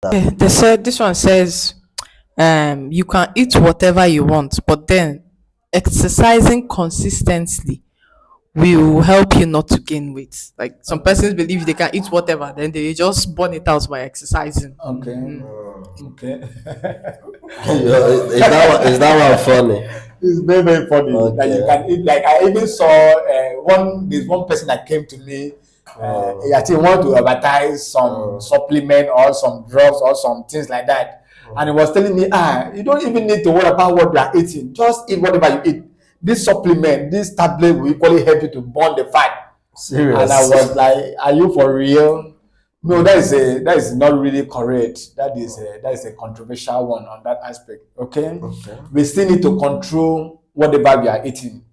They said this one says you can eat whatever you want, but then exercising consistently will help you not to gain weight. Like some persons believe they can eat whatever, then they just burn it out by exercising. Okay. Okay. Is that one funny? It's very, very funny that you Okay. can eat. Like I even saw there's one person that came to me. I think he wanted to advertise some supplement or some drugs or some things like that. And he was telling me, you don't even need to worry about what you are eating. Just eat whatever you eat. This supplement, this tablet will equally help you to burn the fat. Serious. And I was like, are you for real? No, that is not really correct. That is a controversial one on that aspect. Okay? We still need to control whatever we are eating,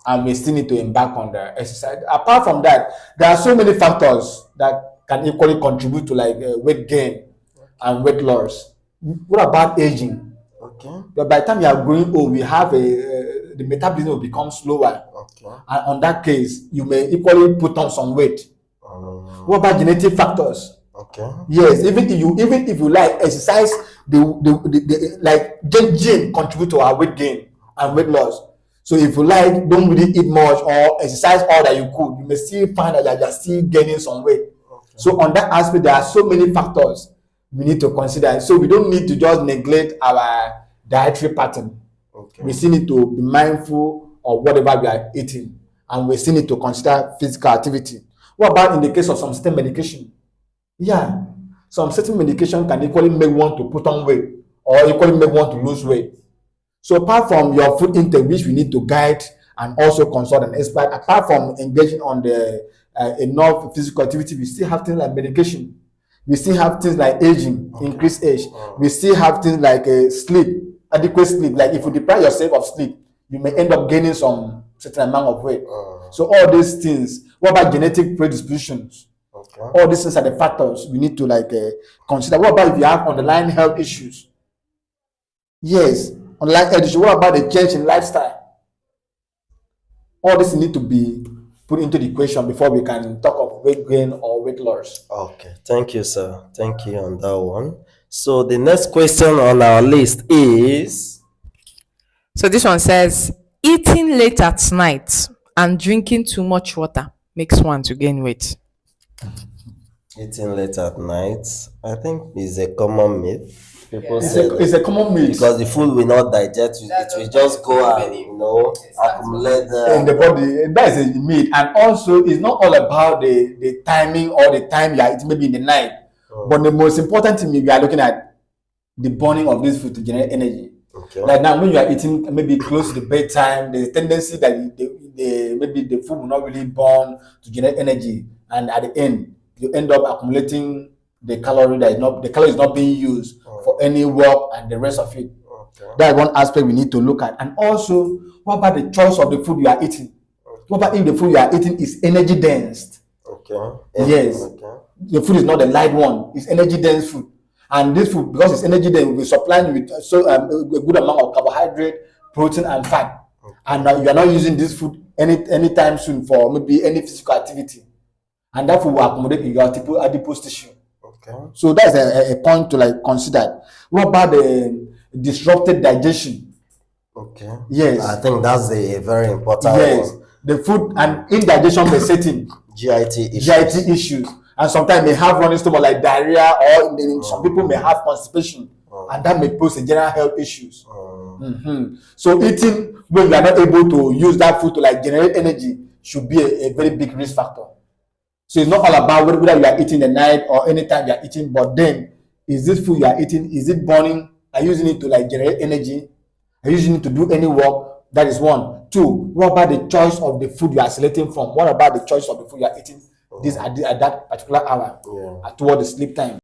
and we still need to embark on the exercise. Apart from that, there are so many factors that can equally contribute to like weight gain and weight loss. What about aging? Okay. But by the time you are growing old, we have the metabolism will become slower. Okay. And on that case, you may equally put on some weight. What about genetic factors? Okay. Yes, even if you like exercise, the like gene contribute to our weight gain and weight loss. So if you like, don't really eat much or exercise all that you could, you may still find that you're still gaining some weight. Okay. So on that aspect, there are so many factors we need to consider. So we don't need to just neglect our dietary pattern. Okay. We still need to be mindful of whatever we are eating, and we still need to consider physical activity. What about in the case of some certain medication? Yeah, some certain medication can equally make one to put on weight or equally make one to lose weight. So apart from your food intake, which we need to guide and also consult an expert, apart from engaging on the enough physical activity, we still have things like medication. We still have things like aging, increased age. We still have things like sleep, adequate sleep. Like if you deprive yourself of sleep, you may end up gaining some certain amount of weight. So all these things. What about genetic predispositions? Okay. All these things are the factors we need to like consider. What about if you have underlying health issues? Yes, underlying health issues. What about the change in lifestyle? All this need to be put into the equation before we can talk of weight gain or weight loss. Okay. Thank you, sir. Thank you on that one. So the next question on our list is So this one says eating late at night and drinking too much water makes one to gain weight. eating late at night. I think is a common myth. People It's say it's a common myth because the food will not digest, it will just go and accumulate in the there. body. That is a myth, and also it's not all about the timing or the time you are eating, maybe in the night. But the most important thing we are looking at the burning of this food to generate energy. Okay. Like now, when you are eating maybe close to the bedtime, there's a tendency that maybe the food will not really burn to generate energy, and at the end, you end up accumulating the calorie the calorie is not being used for any work and the rest of it. Okay. That's one aspect we need to look at. And also, what about the choice of the food you are eating? What about if the food you are eating is energy dense? Okay. Yes. Okay. The food is not a light one, it's energy dense food. And this food, because it's energy dense, will be supplying you with a good amount of carbohydrate, protein, and fat. And you are not using this food anytime soon for maybe any physical activity. And that food will accommodate in your adipose tissue. Okay. So that's a point to like consider. What about the disrupted digestion? Okay. Yes. I think that's a very important Yes. one. The food and indigestion may set in. GIT issues. GIT issues, and sometimes may have running stomach like diarrhea, or some people may have constipation, and that may pose a general health issues. So eating when you are not able to use that food to like generate energy should be a very big risk factor. So it's not all about whether you are eating at night or anytime you are eating, but then is this food you are eating, is it burning? Are you using it to like generate energy? Are you using it to do any work? That is one. Two, what about the choice of the food you are selecting from? What about the choice of the food you are eating this at that particular hour toward the sleep time?